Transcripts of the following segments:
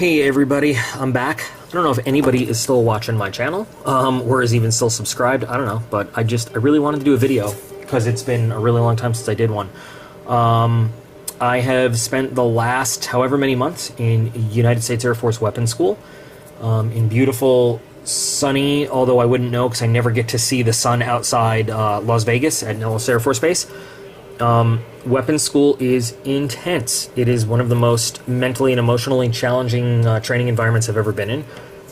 Hey everybody, I'm back. I don't know if anybody is still watching my channel, or is even still subscribed, I don't know, but I really wanted to do a video, because it's been a really long time since I did one. I have spent the last however many months in United States Air Force Weapons School, in beautiful, sunny, although I wouldn't know because I never get to see the sun outside Las Vegas at Nellis Air Force Base. Weapons school is intense. It is one of the most mentally and emotionally challenging training environments I've ever been in.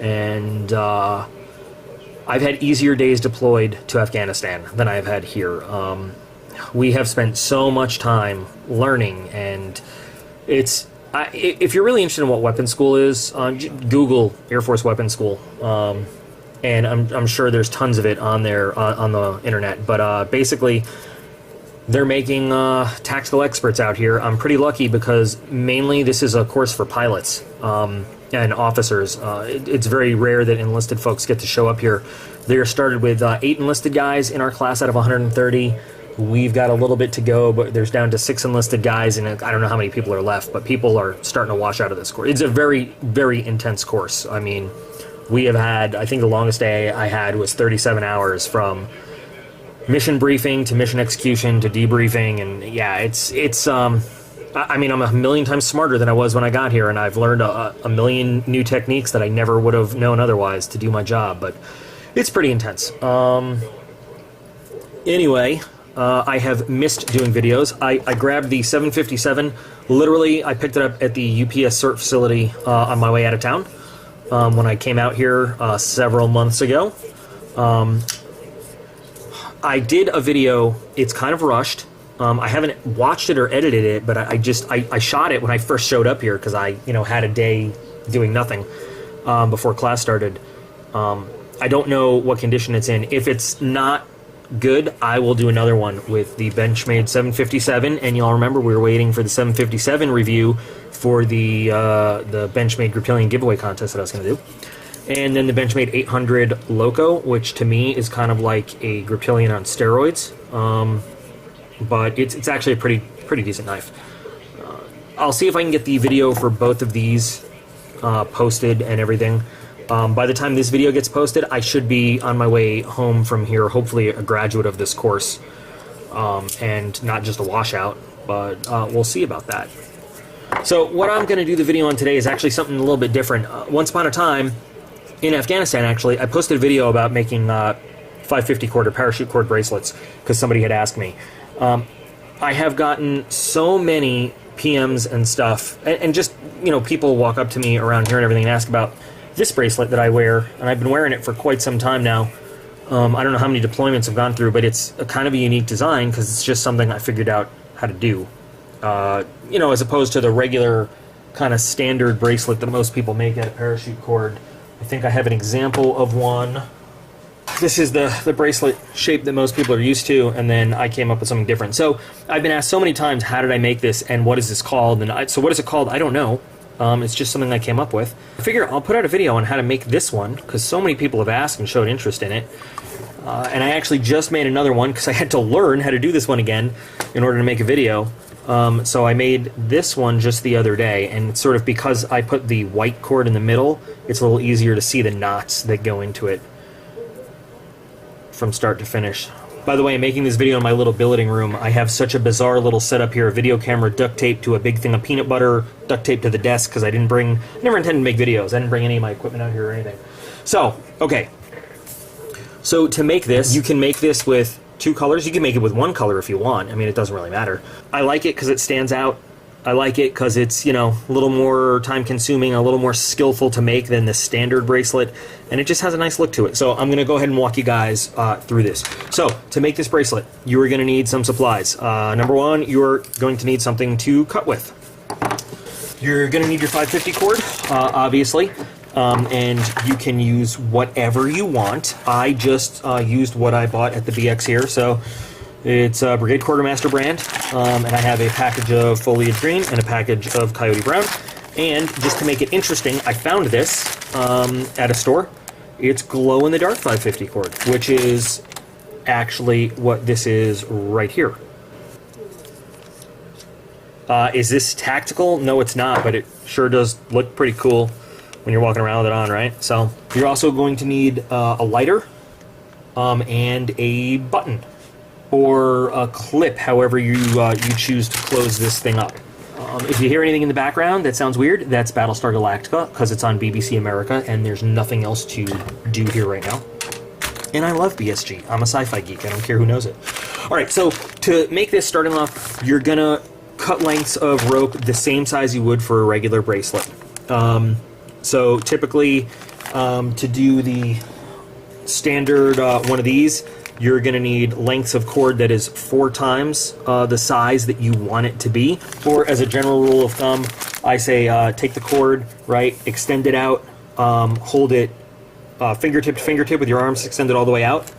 And I've had easier days deployed to Afghanistan than I've had here. We have spent so much time learning, and it's... if you're really interested in what weapons school is, Google Air Force Weapons School. And I'm sure there's tons of it on there on the internet. But basically... they're making tactical experts out here. I'm pretty lucky because mainly this is a course for pilots and officers. It's very rare that enlisted folks get to show up here. They're started with 8 enlisted guys in our class out of 130. We've got a little bit to go, but there's down to 6 enlisted guys, and I don't know how many people are left, but people are starting to wash out of this course. It's a very, very intense course. I mean, we have had, I think the longest day I had was 37 hours from mission briefing to mission execution to debriefing, and yeah, I mean, I'm a million times smarter than I was when I got here, and I've learned a million new techniques that I never would have known otherwise to do my job, but it's pretty intense. Anyway, I have missed doing videos. I grabbed the 757, literally, I picked it up at the UPS CERT facility on my way out of town when I came out here several months ago. I did a video, it's kind of rushed. I haven't watched it or edited it, but I shot it when I first showed up here because I, had a day doing nothing before class started. I don't know what condition it's in. If it's not good, I will do another one with the Benchmade 757, and y'all remember we were waiting for the 757 review for the Benchmade Gripillion giveaway contest that I was going to do. And then the Benchmade 800 Loco, which to me is kind of like a Gripillion on steroids, but it's actually a pretty decent knife. I'll see if I can get the video for both of these posted and everything. By the time this video gets posted, I should be on my way home from here, hopefully a graduate of this course, and not just a washout, but we'll see about that. So what I'm going to do the video on today is actually something a little bit different. Once upon a time, in Afghanistan, actually, I posted a video about making 550 cord or parachute cord bracelets because somebody had asked me. I have gotten so many PMs and stuff, and just, people walk up to me around here and everything and ask about this bracelet that I wear, and I've been wearing it for quite some time now. I don't know how many deployments I've gone through, but it's a kind of a unique design because it's just something I figured out how to do. As opposed to the regular kind of standard bracelet that most people make out of parachute cord. I think I have an example of one. This is the bracelet shape that most people are used to, and then I came up with something different. So I've been asked so many times, how did I make this, and what is this called? And so what is it called? I don't know. It's just something I came up with. I figure I'll put out a video on how to make this one, because so many people have asked and showed interest in it. And I actually just made another one, because I had to learn how to do this one again in order to make a video. So I made this one just the other day, and sort of because I put the white cord in the middle, it's a little easier to see the knots that go into it from start to finish. By the way, I'm making this video in my little billeting room. I have such a bizarre little setup here, a video camera duct taped to a big thing of peanut butter, duct taped to the desk, because I never intended to make videos. I didn't bring any of my equipment out here or anything. So, okay. So to make this, you can make this with 2 colors. You can make it with 1 color if you want. I mean, it doesn't really matter. I like it because it stands out. I like it because it's, a little more time-consuming, a little more skillful to make than the standard bracelet, and it just has a nice look to it. So I'm going to go ahead and walk you guys through this. So to make this bracelet, you are going to need some supplies. Number 1, you're going to need something to cut with. You're going to need your 550 cord, obviously. And you can use whatever you want. I just used what I bought at the BX here, so it's a Brigade Quartermaster brand, and I have a package of Foliage Green and a package of Coyote Brown. And just to make it interesting, I found this at a store. It's glow-in-the-dark 550 cord, which is actually what this is right here. Is this tactical? No, it's not, but it sure does look pretty cool when you're walking around with it on, right? So you're also going to need a lighter and a button or a clip, however you choose to close this thing up. If you hear anything in the background that sounds weird, that's Battlestar Galactica, because it's on BBC America, and there's nothing else to do here right now. And I love BSG. I'm a sci-fi geek. I don't care who knows it. All right, so to make this starting off, you're going to cut lengths of rope the same size you would for a regular bracelet. So typically, to do the standard one of these, you're going to need lengths of cord that is 4 times the size that you want it to be. Or as a general rule of thumb, I say take the cord, right, extend it out, hold it fingertip to fingertip with your arms extended all the way out,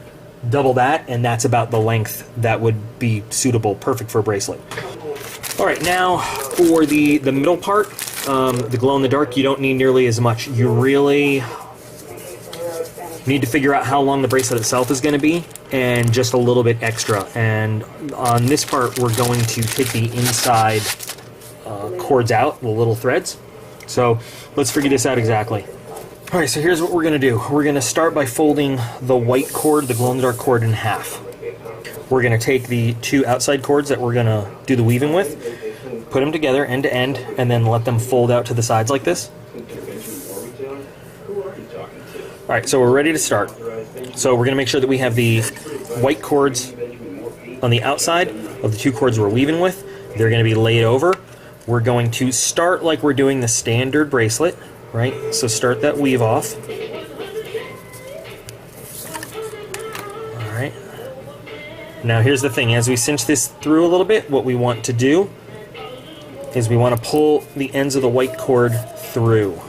double that, and that's about the length that would be suitable, perfect for a bracelet. All right, now for the middle part, the glow-in-the-dark, you don't need nearly as much. You really need to figure out how long the bracelet itself is going to be, and just a little bit extra. And on this part, we're going to take the inside cords out, the little threads. So let's figure this out exactly. All right, so here's what we're going to do. We're going to start by folding the white cord, the glow-in-the-dark cord, in half. We're going to take the 2 outside cords that we're going to do the weaving with, put them together end to end, and then let them fold out to the sides like this. All right, so we're ready to start. So we're going to make sure that we have the white cords on the outside of the 2 cords we're weaving with. They're going to be laid over. We're going to start like we're doing the standard bracelet, right? So start that weave off. All right. Now here's the thing. As we cinch this through a little bit, what we want to do is we want to pull the ends of the white cord through.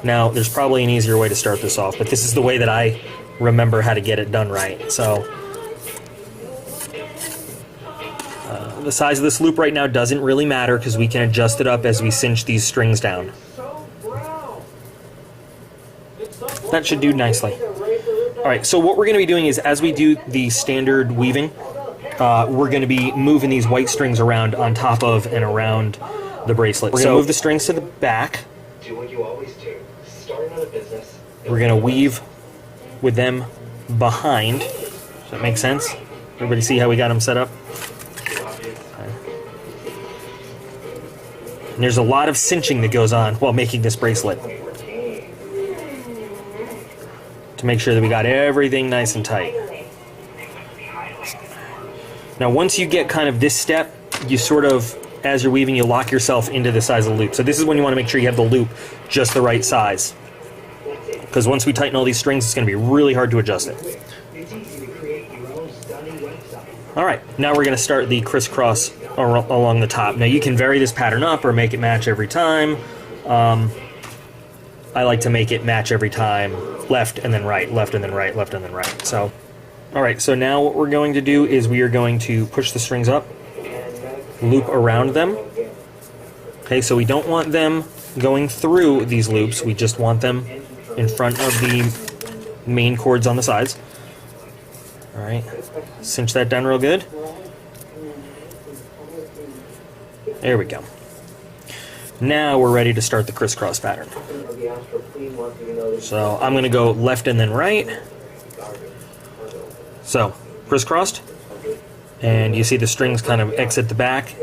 Now, there's probably an easier way to start this off, but this is the way that I remember how to get it done right. So, the size of this loop right now doesn't really matter because we can adjust it up as we cinch these strings down. That should do nicely. All right, so what we're going to be doing is as we do the standard weaving, we're going to be moving these white strings around on top of and around the bracelet. We're going to move the strings to the back. Do what you always do. Start another business. We're going to weave with them behind. Does that make sense? Everybody see how we got them set up? And there's a lot of cinching that goes on while making this bracelet to make sure that we got everything nice and tight. Now once you get kind of this step, you sort of, as you're weaving, you lock yourself into the size of the loop. So this is when you want to make sure you have the loop just the right size. Because once we tighten all these strings, it's going to be really hard to adjust it. All right, now we're going to start the crisscross along the top. Now you can vary this pattern up or make it match every time. I like to make it match every time, left and then right, left and then right, left and then right. So, all right, so now what we're going to do is we are going to push the strings up, loop around them. Okay, so we don't want them going through these loops. We just want them in front of the main cords on the sides. All right, cinch that down real good. There we go. Now we're ready to start the crisscross pattern. So I'm going to go left and then right. So, crisscrossed. And you see the strings kind of exit the back.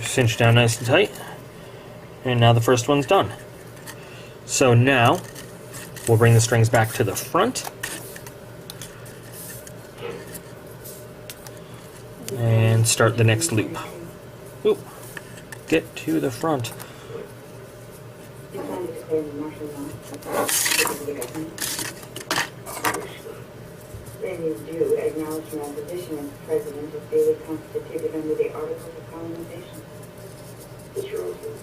Cinch down nice and tight. And now the first one's done. So now we'll bring the strings back to the front. And start the next loop. Oop. Get to the front. Many do acknowledge my position as president is daily constituted under the Articles of Colonization. Mr. Roseman,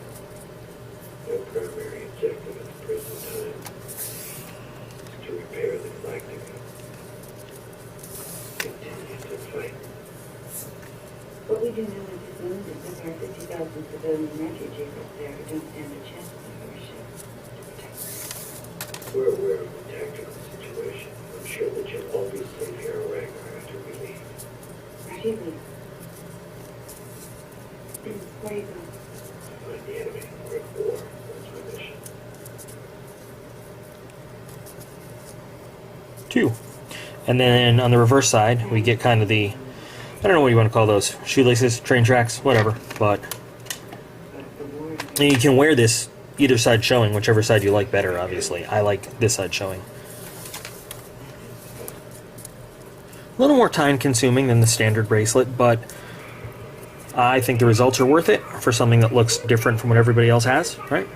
your primary objective at the present time is to repair the galactic. we do know at this moment is that there are 50,000 civilian refugees up there who don't stand a chance of our ship to protect them. We're aware of the tactical situation. I'm sure that you'll all be safe here in Ragnar after we leave. Where do you leave? Where are you going? Find the enemy. We're at war. That's my mission. 2. And then on the reverse side, we get kind of the, I don't know what you want to call those, shoelaces, train tracks, whatever, but and you can wear this either side showing, whichever side you like better, obviously. I like this side showing. A little more time consuming than the standard bracelet, but I think the results are worth it for something that looks different from what everybody else has, right?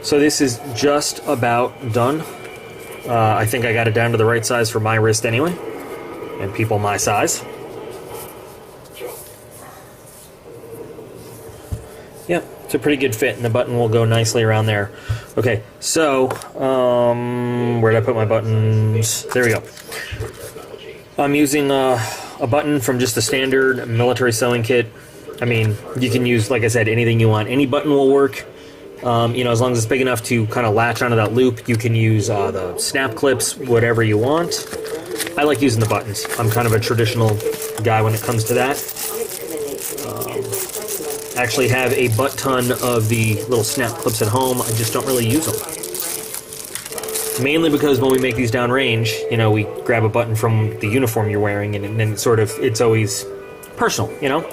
So this is just about done. I think I got it down to the right size for my wrist anyway, and people my size. Yep, it's a pretty good fit, and the button will go nicely around there. Okay, so, where did I put my buttons? There we go. I'm using a button from just a standard military sewing kit. I mean, you can use, like I said, anything you want. Any button will work. You know, as long as it's big enough to kind of latch onto that loop, you can use the snap clips, whatever you want. I like using the buttons. I'm kind of a traditional guy when it comes to that. I actually have a butt ton of the little snap clips at home. I just don't really use them. Mainly because when we make these downrange, you know, we grab a button from the uniform you're wearing, and then it's always personal, you know?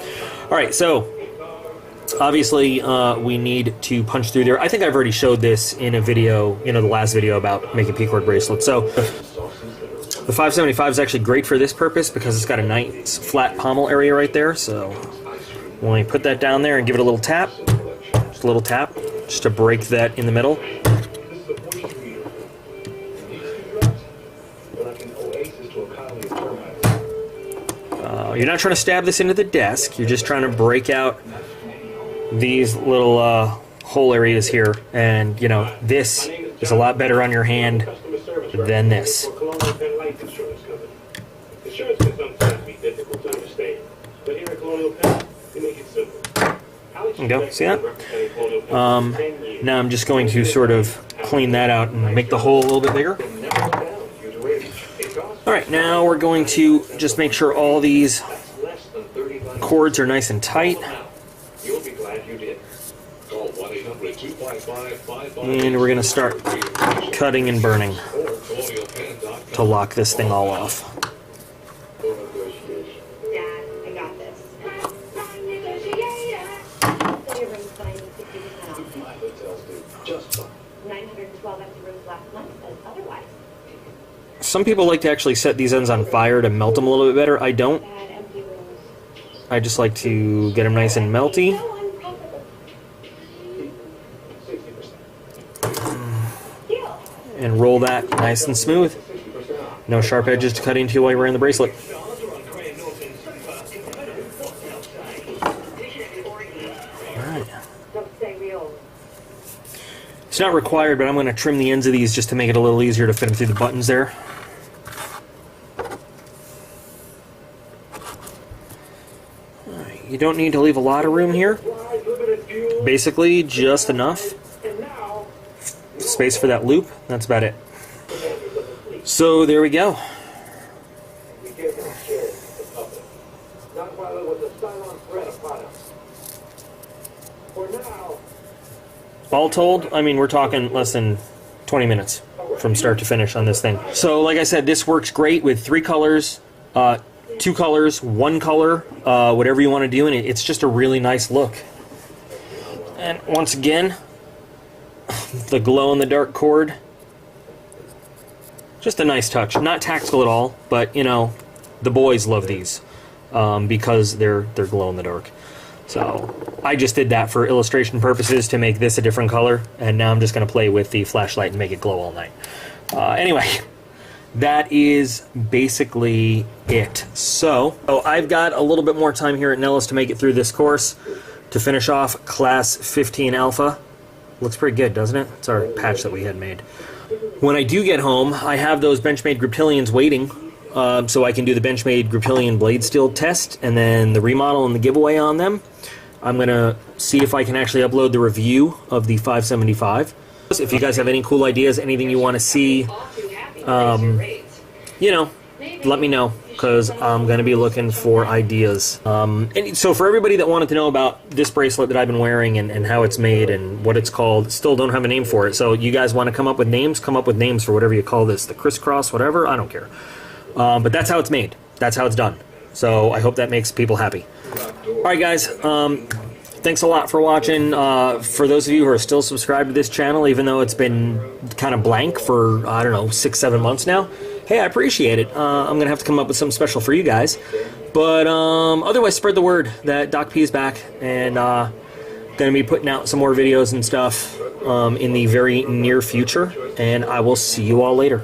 All right, so obviously, we need to punch through there. I think I've already showed this in a video, you know, the last video about making P-cord bracelets. So the 575 is actually great for this purpose because it's got a nice flat pommel area right there. So when we put that down there and give it a little tap, just to break that in the middle. You're not trying to stab this into the desk. You're just trying to break out these little hole areas here, and you know, this is a lot better on your hand than this. There you go, see that? Now I'm just going to sort of clean that out and make the hole a little bit bigger. Alright, now we're going to just make sure all these cords are nice and tight. And we're going to start cutting and burning to lock this thing all off. Dad, I got this. So your room's fine, 60% off. My hotels do just fine. 912 empty rooms last month says otherwise. Some people like to actually set these ends on fire to melt them a little bit better. I don't. Bad empty rooms. I just like to get them nice and melty. And roll that nice and smooth. No sharp edges to cut into while you're wearing the bracelet. Alright. It's not required, but I'm going to trim the ends of these just to make it a little easier to fit them through the buttons there. Alright, you don't need to leave a lot of room here. Basically, just enough space for that loop. That's about it. So there we go. All told, I mean, we're talking less than 20 minutes from start to finish on this thing. So like I said, this works great with 3 colors, 2 colors, 1 color, whatever you want to do, and it's just a really nice look. And once again, the glow-in-the-dark cord. Just a nice touch. Not tactical at all, but, you know, the boys love these because they're glow-in-the-dark. So I just did that for illustration purposes to make this a different color, and now I'm just going to play with the flashlight and make it glow all night. Anyway, that is basically it. So I've got a little bit more time here at Nellis to make it through this course to finish off Class 15 Alpha. Looks pretty good, doesn't it? It's our patch that we had made. When I do get home, I have those Benchmade Griptilians waiting so I can do the Benchmade Gripillion blade steel test and then the remodel and the giveaway on them. I'm going to see if I can actually upload the review of the 575. If you guys have any cool ideas, anything you want to see, you know, let me know, because I'm going to be looking for ideas. And so for everybody that wanted to know about this bracelet that I've been wearing and how it's made and what it's called, still don't have a name for it. So you guys want to come up with names for whatever you call this, the crisscross, whatever, I don't care. But that's how it's made. That's how it's done. So I hope that makes people happy. All right, guys. Thanks a lot for watching. For those of you who are still subscribed to this channel, even though it's been kind of blank for, I don't know, 6-7 months now, hey, I appreciate it. I'm going to have to come up with something special for you guys. But otherwise, spread the word that Doc P is back, and going to be putting out some more videos and stuff in the very near future. And I will see you all later.